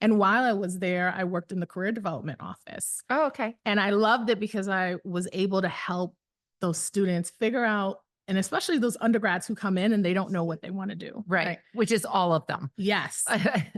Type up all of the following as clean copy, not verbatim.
And while I was there, I worked in the career development office. Oh, okay. And I loved it because I was able to help those students figure out, and especially those undergrads who come in and they don't know what they want to do. Right. Which is all of them. Yes.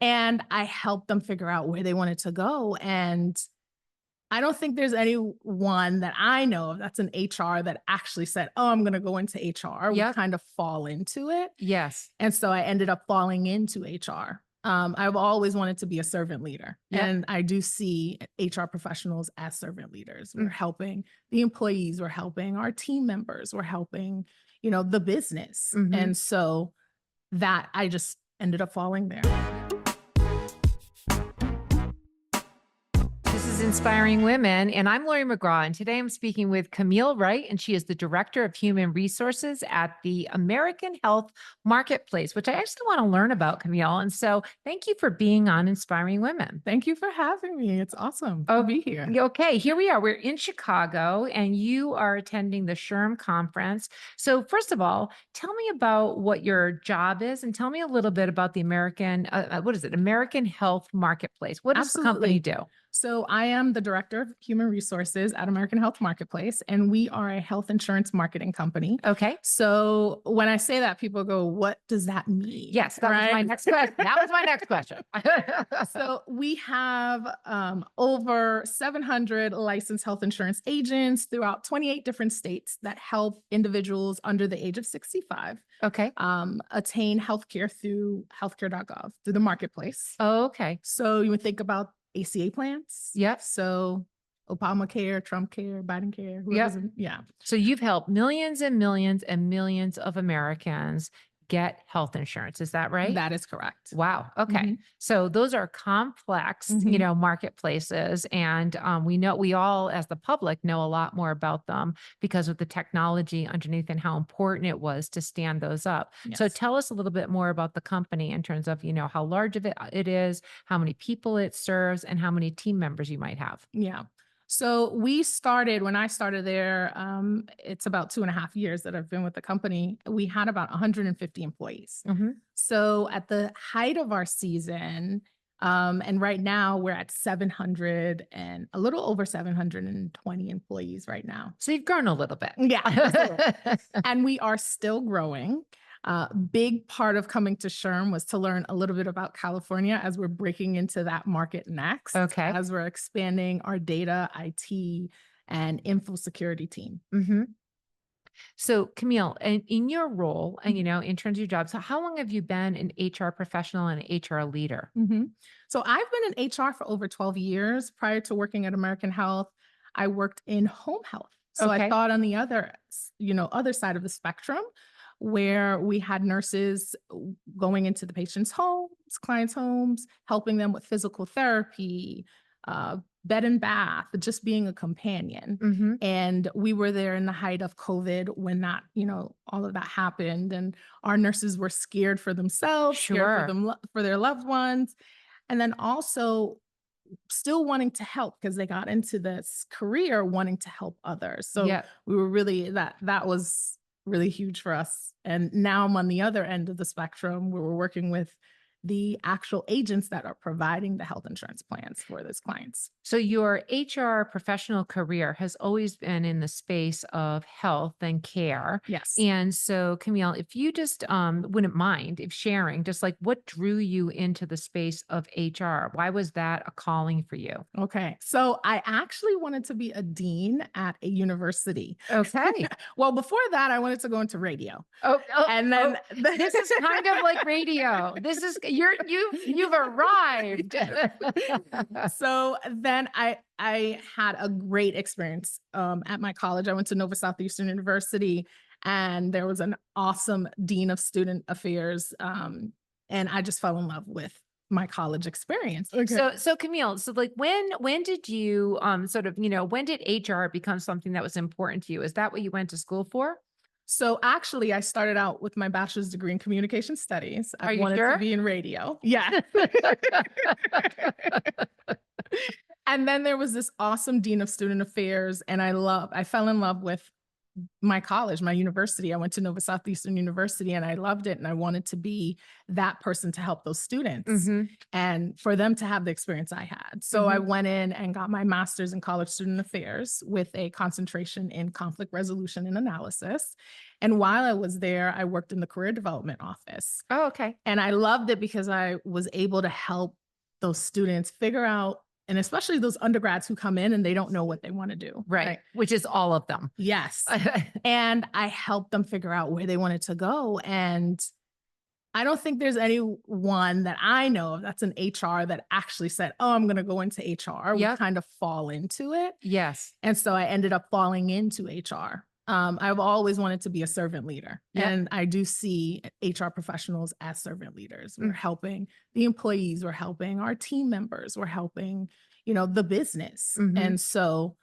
And I helped them figure out where they wanted to go. And I don't think there's anyone that I know of that's an HR that actually said, oh, I'm going to go into HR. We kind of fall into it. Yes. And so I ended up falling into HR. I've always wanted to be a servant leader. And I do see HR professionals as servant leaders. We're helping the employees, we're helping our team members, we're helping, the business. And so that I just ended up falling there. This is Inspiring Women, and I'm Laurie McGraw, and today I'm speaking with Camille Wright, and she is the Director of Human Resources at the American Health Marketplace, which I actually want to learn about, Camille. And so thank you for being on Inspiring Women. Thank you for having me. It's awesome to be here. Okay, here we are. We're in Chicago, and you are attending the SHRM conference. So first of all, tell me about what your job is, and tell me a little bit about the American Health Marketplace. What does the company do? So I am the Director of Human Resources at American Health Marketplace, and we are a health insurance marketing company. Okay. So when I say that, people go, what does that mean? Yes, that was my next question. That was my next question. So we have over 700 licensed health insurance agents throughout 28 different states that help individuals under the age of 65 attain healthcare through healthcare.gov, through the marketplace. Oh, okay. So you would think about ACA plans. Yep. So Obamacare, Trump care, Biden care. Yeah. So you've helped millions and millions and millions of Americans get health insurance. Is that right? That is correct. Wow. Okay. So those are complex, marketplaces. And we all, as the public, know a lot more about them because of the technology underneath and how important it was to stand those up. Yes. So tell us a little bit more about the company in terms of, how large of it is, how many people it serves, and how many team members you might have. Yeah. So when I started there, it's about 2.5 years that I've been with the company. We had about 150 employees. So at the height of our season, and right now we're at 700 and a little over 720 employees right now. So you've grown a little bit. Yeah. And we are still growing. Big part of coming to SHRM was to learn a little bit about California as we're breaking into that market next. Okay. As we're expanding our data, IT, and info security team. So Camille, in your role and, in terms of your job, so how long have you been an HR professional and an HR leader? So I've been in HR for over 12 years. Prior to working at American Health, I worked in home health. So I thought on the other side of the spectrum, where we had nurses going into the patient's homes, clients' homes, helping them with physical therapy, bed and bath, just being a companion. And we were there in the height of COVID when that, all of that happened. And our nurses were scared for themselves, scared for their loved ones. And then also still wanting to help because they got into this career wanting to help others. So we were really, that was really huge for us. And now I'm on the other end of the spectrum where we're working with the actual agents that are providing the health insurance plans for those clients. So your HR professional career has always been in the space of health and care. Yes. And so Camille, if you just wouldn't mind if sharing just like what drew you into the space of HR? Why was that a calling for you? Okay. So I actually wanted to be a dean at a university. Okay. Well, before that, I wanted to go into radio. And then this is kind of like radio. This is you've arrived. So then I had a great experience at my college. I went to Nova Southeastern University, and there was an awesome dean of student affairs, and I just fell in love with my college experience. So Camille, so like when did you when did HR become something that was important to you? Is that what you went to school for? So actually, I started out with my bachelor's degree in communication studies. I wanted to be in radio. Yeah. And then there was this awesome dean of student affairs, and I fell in love with my college, my university. I went to Nova Southeastern University and I loved it. And I wanted to be that person to help those students Mhm. and for them to have the experience I had. So I Mhm. went in and got my master's in college student affairs with a concentration in conflict resolution and analysis. And while I was there, I worked in the career development office. Oh, okay. And I loved it because I was able to help those students figure out, and especially those undergrads who come in and they don't know what they want to do. Right. Which is all of them. Yes. And I helped them figure out where they wanted to go. And I don't think there's anyone that I know of that's an HR that actually said, oh, I'm going to go into HR. We Yep. kind of fall into it. Yes. And so I ended up falling into HR. I've always wanted to be a servant leader. Yep. And I do see HR professionals as servant leaders. We're Mm. helping the employees, we're helping our team members, we're helping, the business. Mhm. And so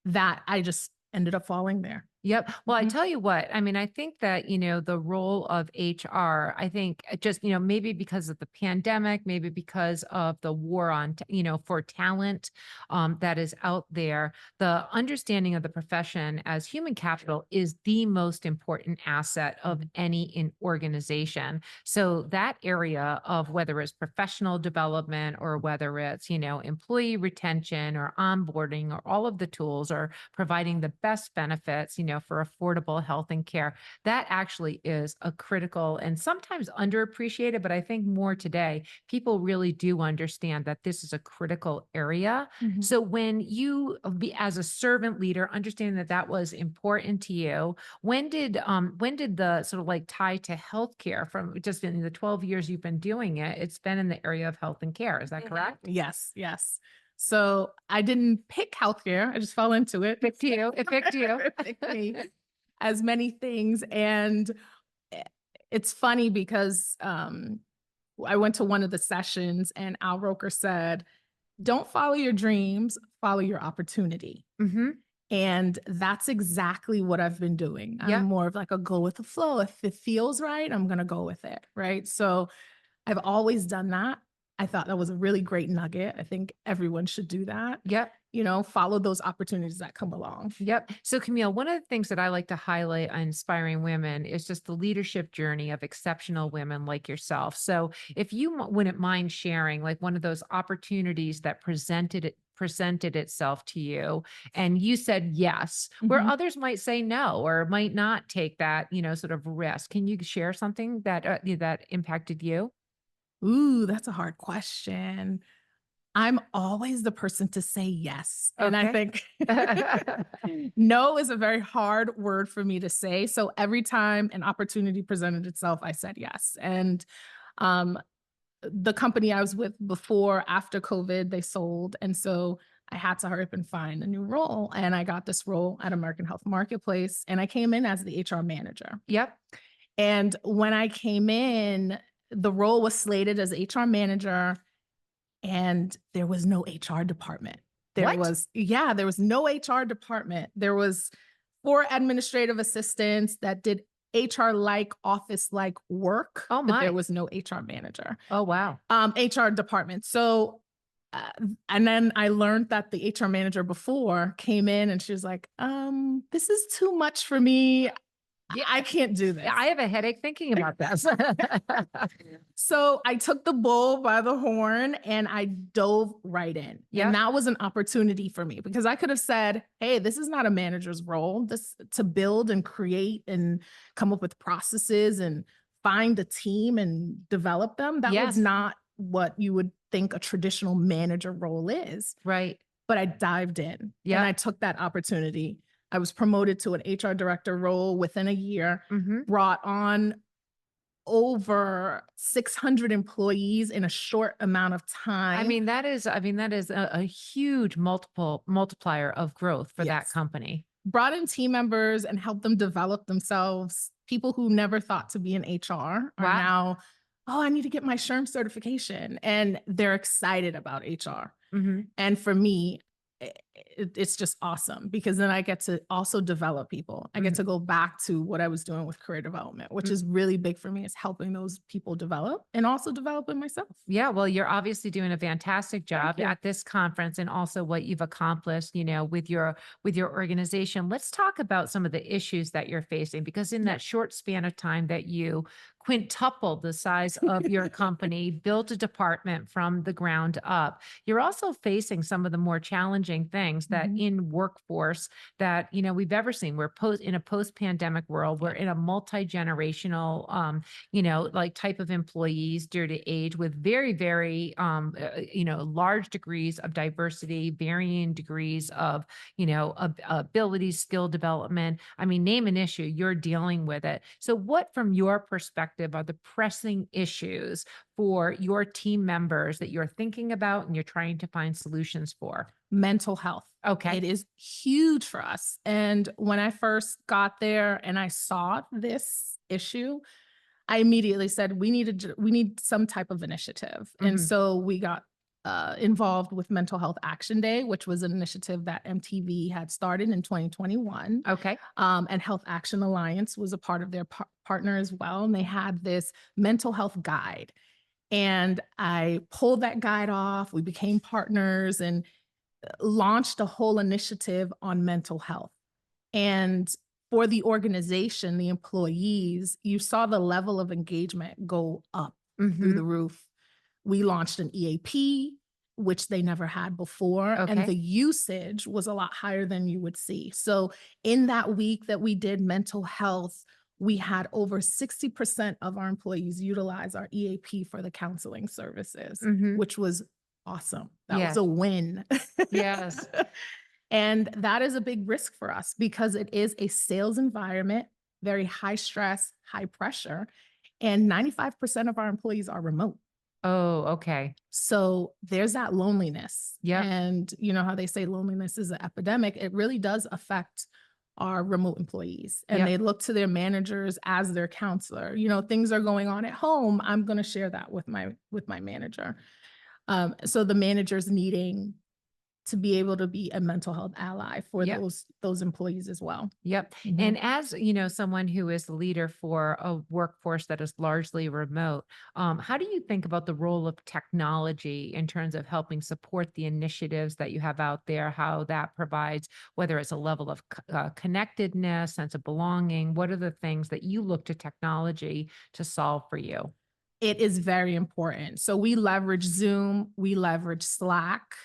that I just ended up falling there. Yep. Well, I Mhm. tell you what, I mean, I think that, the role of HR, I think just, maybe because of the pandemic, maybe because of the war on, for talent that is out there, the understanding of the profession as human capital is the most important asset of any organization. So that area of whether it's professional development or whether it's, employee retention or onboarding or all of the tools or providing the best benefits, for affordable health and care. That actually is a critical and sometimes underappreciated, but I think more today, people really do understand that this is a critical area. Mhm. So when you be as a servant leader, understanding that that was important to you, when did the sort of like tie to healthcare from just in the 12 years you've been doing it, it's been in the area of health and care. Is that correct? Yes, yes. So I didn't pick healthcare. I just fell into it. Picked you. It picked you. It picked me, as many things. And eh, it's funny because I went to one of the sessions and Al Roker said, don't follow your dreams, follow your opportunity. Hmm. And that's exactly what I've been doing. I'm Yeah. more of like a go with the flow. If it feels right, I'm going to go with it. Right. So I've always done that. I thought that was a really great nugget. I think everyone should do that. Yep. Follow those opportunities that come along. Yep. So, Camille, one of the things that I like to highlight on inspiring women is just the leadership journey of exceptional women like yourself. So, if you wouldn't mind sharing, like one of those opportunities that presented itself to you, and you said yes, where Mhm. others might say no or might not take that, sort of risk. Can you share something that that impacted you? Ooh, that's a hard question. I'm always the person to say yes. And I Okay. think no is a very hard word for me to say. So every time an opportunity presented itself, I said yes. And um, the company I was with before, after COVID, they sold. And so I had to hurry up and find a new role. And I got this role at American Health Marketplace. And I came in as the HR manager. Yep. And when I came in, the role was slated as HR manager and there was no HR department. What? There was no HR department. There was 4 administrative assistants that did HR-like, office-like work, Oh but there my. was no HR manager, Oh wow. HR department. So, uh, and then I learned that the HR manager before came in and she was like, this is too much for me. Yeah. I can't do this. Yeah, I have a headache thinking about this. So I took the bull by the horn and I dove right in. Yep. And that was an opportunity for me because I could have said, hey, this is not a manager's role. This to build and create and come up with processes and find a team and develop them. That was Yes. not what you would think a traditional manager role is. Right. But I dived in Yep. and I took that opportunity. I was promoted to an HR director role within a year, Hmm. brought on over 600 employees in a short amount of time. I mean, that is a huge multiplier of growth for that Yes. company. Brought in team members and helped them develop themselves. People who never thought to be in HR are Wow. now, oh, I need to get my SHRM certification. And they're excited about HR. Hmm. And for me, it's just awesome because then I get to also develop people. I get Mhm. to go back to what I was doing with career development, which is really big for me, is helping those people develop and also developing myself. Yeah, well, you're obviously doing a fantastic Thank job you. at this conference and also what you've accomplished, with your organization. Let's talk about some of the issues that you're facing because in Yeah. that short span of time that you quintupled the size of your company, built a department from the ground up, you're also facing some of the more challenging things that Mhm. in workforce that, we've ever seen. We're in a post-pandemic world, we're Yeah. in a multi-generational like type of employees due to age with very, very, large degrees of diversity, varying degrees of, ability, skill development. I mean, name an issue, you're dealing with it. So, what, from your perspective, are the pressing issues for your team members that you're thinking about and you're trying to find solutions for? Mental health. Okay. It is huge for us. And when I first got there and I saw this issue, I immediately said, we need some type of initiative. And Hmm. so we got involved with Mental Health Action Day, which was an initiative that MTV had started in 2021. Okay. And Health Action Alliance was a part of their partner as well. And they had this mental health guide. And I pulled that guide off. We became partners and launched a whole initiative on mental health. And for the organization, the employees, you saw the level of engagement go up through Hmm. the roof. We launched an EAP, which they never had before, and Okay. the usage was a lot higher than you would see. So, in that week that we did mental health, we had over 60% of our employees utilize our EAP for the counseling services, Hmm. which was awesome. That was Yes. a win. Yes. And that is a big risk for us because it is a sales environment, very high stress, high pressure, and 95% of our employees are remote. Oh, okay. So there's that loneliness. Yep. And you know how they say loneliness is an epidemic? It really does affect our remote employees, and Yep. they look to their managers as their counselor. You know, things are going on at home. I'm going to share that with my manager. So the manager's needing to be able to be a mental health ally for Yep. those employees as well. Yep. Mhm. And as someone who is the leader for a workforce that is largely remote, how do you think about the role of technology in terms of helping support the initiatives that you have out there? How that provides, whether it's a level of connectedness, sense of belonging? What are the things that you look to technology to solve for you? It is very important. So we leverage Zoom, we leverage Slack.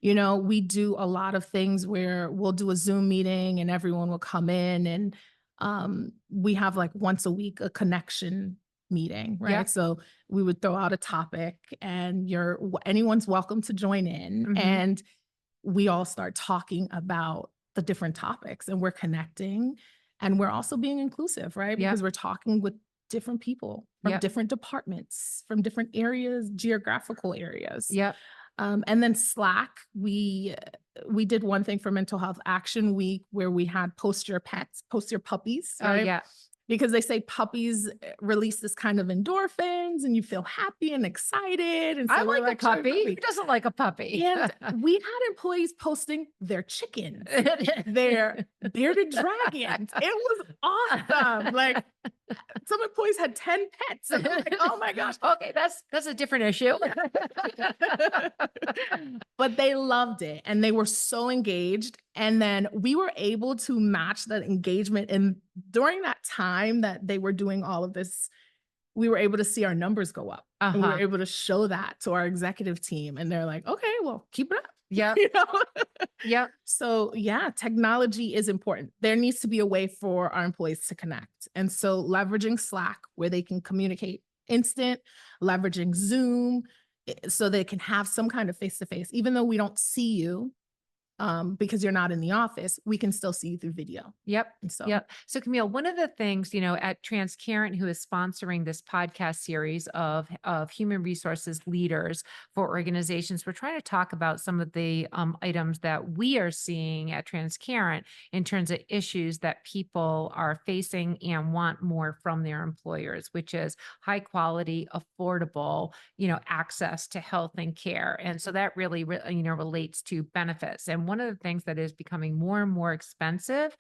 You know, we do a lot of things where we'll do a Zoom meeting and everyone will come in, and we have like once a week a connection meeting, right? Yep. So we would throw out a topic and anyone's welcome to join in, Hmm. and we all start talking about the different topics, and we're connecting, and we're also being inclusive, right? Yep. Because we're talking with different people from Yep. different departments, from different areas, geographical areas. Yep. And then Slack, we did one thing for Mental Health Action Week where we had post your pets, post your puppies, Oh, right? yeah. Because they say puppies release this kind of endorphins and you feel happy and excited. And I so we're like a like, showing puppy. Who puppy. doesn't like a puppy? And we had employees posting their chickens, their bearded dragons. It was awesome. Like some employees had 10 pets. And I'm like, oh my gosh. Okay, that's a different issue. But they loved it and they were so engaged. And then we were able to match that engagement. And during that time that they were doing all of this, we were able to see our numbers go up. And we were Uh-huh. able to show that to our executive team. And they're like, okay, well, keep it up. Yep. You know? Yep. So yeah, technology is important. There needs to be a way for our employees to connect. And so leveraging Slack where they can communicate instant, leveraging Zoom so they can have some kind of face-to-face, even though we don't see you because you're not in the office, we can still see you through video. Yep. And so Yep. So Camille, one of the things, at Transparent, who is sponsoring this podcast series of human resources leaders for organizations, we're trying to talk about some of the items that we are seeing at Transparent in terms of issues that people are facing and want more from their employers, which is high quality, affordable, access to health and care. And so that really, relates to benefits. And and one of the things that is becoming more and more expensive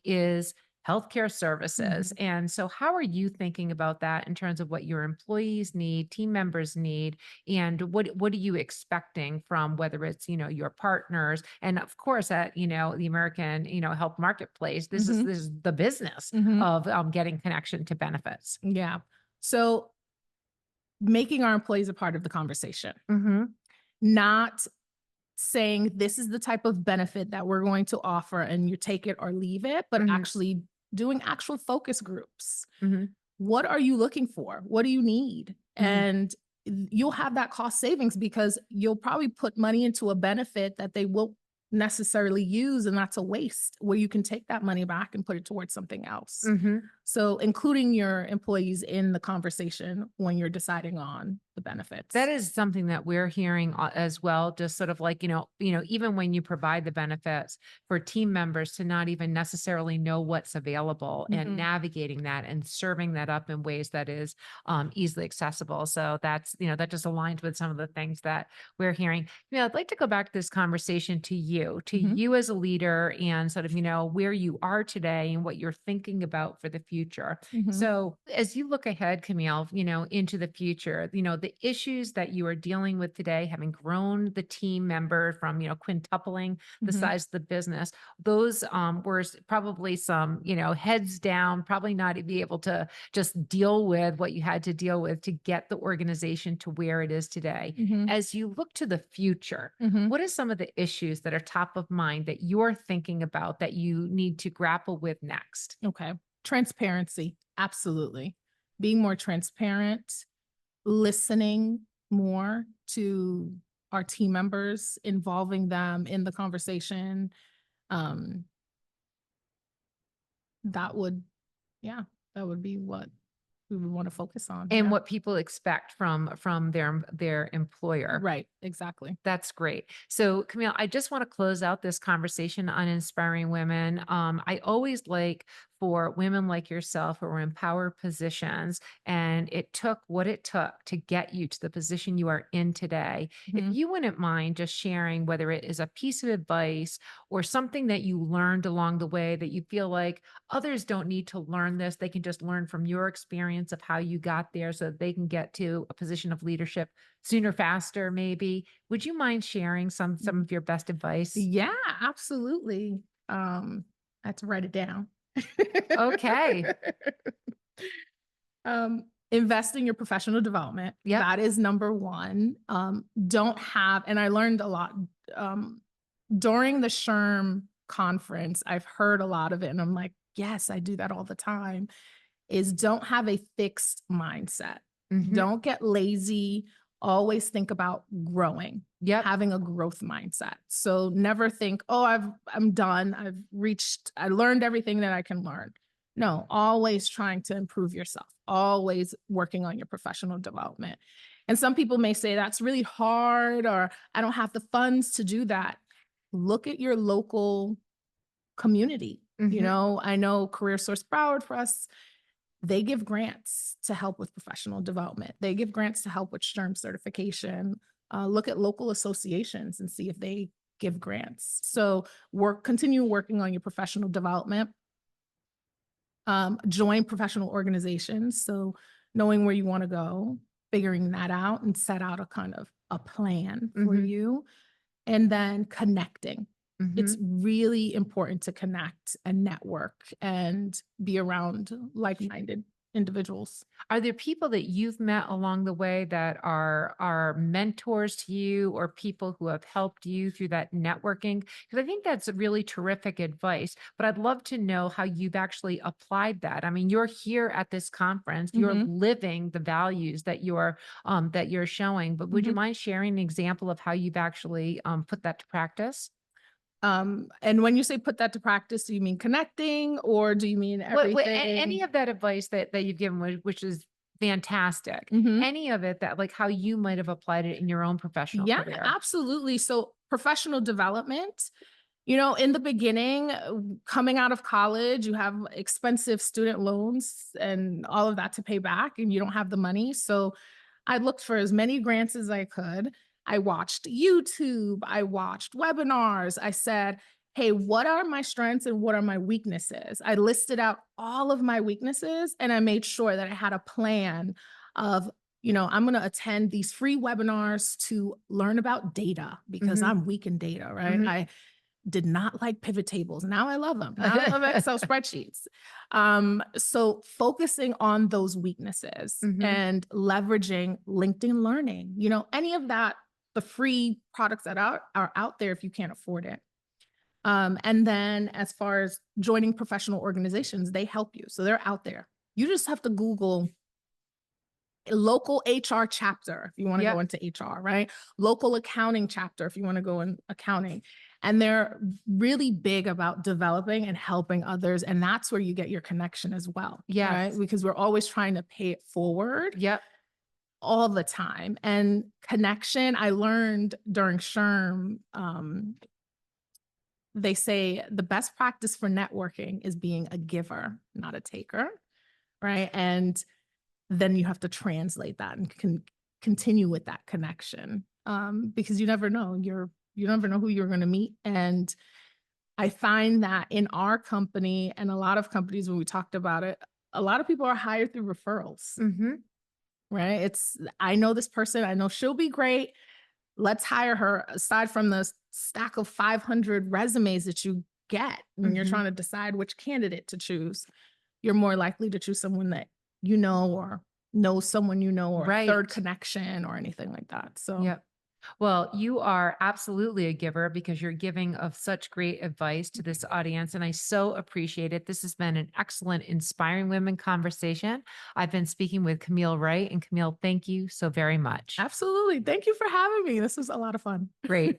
is healthcare services. Mhm. And so, how are you thinking about that in terms of what your employees need, team members need, and what are you expecting from whether it's your partners, and of course at the American health marketplace. This is Mhm. this is the business Mhm. of getting connection to benefits. Yeah. So making our employees a part of the conversation, Hmm. not saying this is the type of benefit that we're going to offer and you take it or leave it, but Hmm. actually doing actual focus groups. Hmm. What are you looking for? What do you need? Hmm. And you'll have that cost savings because you'll probably put money into a benefit that they won't necessarily use. And that's a waste where you can take that money back and put it towards something else. Hmm. So, including your employees in the conversation when you're deciding on the That benefits. is something that we're hearing as well, just sort of like, even when you provide the benefits for team members to not even necessarily know what's available and Mhm. navigating that and serving that up in ways that is easily accessible. So that just aligns with some of the things that we're hearing. I'd like to go back to this conversation to Mhm. you as a leader and sort of, where you are today and what you're thinking about for the future. Mhm. So as you look ahead, Camille, into the future, the issues that you are dealing with today, having grown the team member from, quintupling the Mhm. size of the business, those were probably some, heads down, probably not be able to just deal with what you had to deal with to get the organization to where it is today. Mhm. As you look to the future, Mhm. what are some of the issues that are top of mind that you're thinking about that you need to grapple with next? Okay. Transparency. Absolutely. Being more transparent, listening more to our team members, involving them in the conversation. Um, that would, yeah, that would be what we would want to focus on. And Yeah. what people expect from their employer. Right. Exactly. That's great. So, Camille, I just want to close out this conversation on inspiring women. I always like for women like yourself who are in power positions, and it took what it took to get you to the position you are in today. If Mhm. you wouldn't mind just sharing whether it is a piece of advice or something that you learned along the way that you feel like others don't need to learn this, they can just learn from your experience of how you got there so that they can get to a position of leadership sooner, faster, maybe. Would you mind sharing some of your best advice? Yeah, absolutely. I had to write it down. Okay. Invest in your professional development. Yep. That is number one. Don't have, and I learned a lot during the SHRM conference. I've heard a lot of it, and I'm like, yes, I do that all the time. Is don't have a fixed mindset. Mhm. Don't get lazy. Always think about growing, Yep. having a growth mindset. So never think, oh, I'm done. I learned everything that I can learn. No, always trying to improve yourself, always working on your professional development. And some people may say that's really hard or I don't have the funds to do that. Look at your local community. Mhm. I know Career Source Broward for us, they give grants to help with professional development. They give grants to help with SHRM certification. Look at local associations and see if they give grants. So continue working on your professional development. Join professional organizations. So knowing where you want to go, figuring that out and set out a kind of a plan for Mhm. you, and then connecting. It's Mhm. really important to connect and network and be around like-minded individuals. Are there people that you've met along the way that are mentors to you or people who have helped you through that networking? Because I think that's really terrific advice, but I'd love to know how you've actually applied that. I mean, you're here at this conference, you're Mhm, living the values that you're showing, but would you mhm. mind sharing an example of how you've actually put that to practice? And when you say put that to practice, do you mean connecting or do you mean Any everything? of that advice that you've given, which is fantastic. Mhm. Any of it that like how you might have applied it in your own professional Yeah, career. absolutely. So professional development, in the beginning, coming out of college, you have expensive student loans and all of that to pay back, and you don't have the money. So I looked for as many grants as I could. I watched YouTube, I watched webinars. I said, hey, what are my strengths and what are my weaknesses? I listed out all of my weaknesses and I made sure that I had a plan of, I'm going to attend these free webinars to learn about data because I'm weak in data, right? I did not like pivot tables. Now I love them. Now I love Excel spreadsheets. So focusing on those weaknesses and leveraging LinkedIn Learning, any of that, the free products that are out there if you can't afford it. And then as far as joining professional organizations, they help you. So they're out there. You just have to Google local HR chapter if you want to go into HR, right? Local accounting chapter if you want to go in accounting. And they're really big about developing and helping others. And that's where you get your connection as well. Right? Because we're always trying to pay it forward. All the time. And connection, I learned during SHRM, they say the best practice for networking is being a giver, not a taker, right? And then you have to translate that and continue with that connection because you never know. You never know who you're going to meet. And I find that in our company and a lot of companies, when we talked about it, a lot of people are hired through referrals, right? I know this person, I know she'll be great. Let's hire her. Aside from the stack of 500 resumes that you get when you're trying to decide which candidate to choose, you're more likely to choose someone that you know or knows someone you know or a third connection or anything like that. So Well, you are absolutely a giver because you're giving of such great advice to this audience. And I so appreciate it. This has been an excellent Inspiring Women conversation. I've been speaking with Camille Wright. And Camille, thank you so very much. Absolutely. Thank you for having me. This was a lot of fun. Great.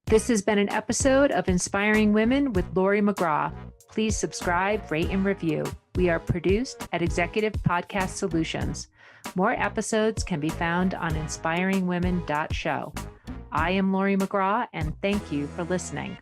This has been an episode of Inspiring Women with Laurie McGraw. Please subscribe, rate, and review. We are produced at Executive Podcast Solutions. More episodes can be found on inspiringwomen.show. I am Laurie McGraw, and thank you for listening.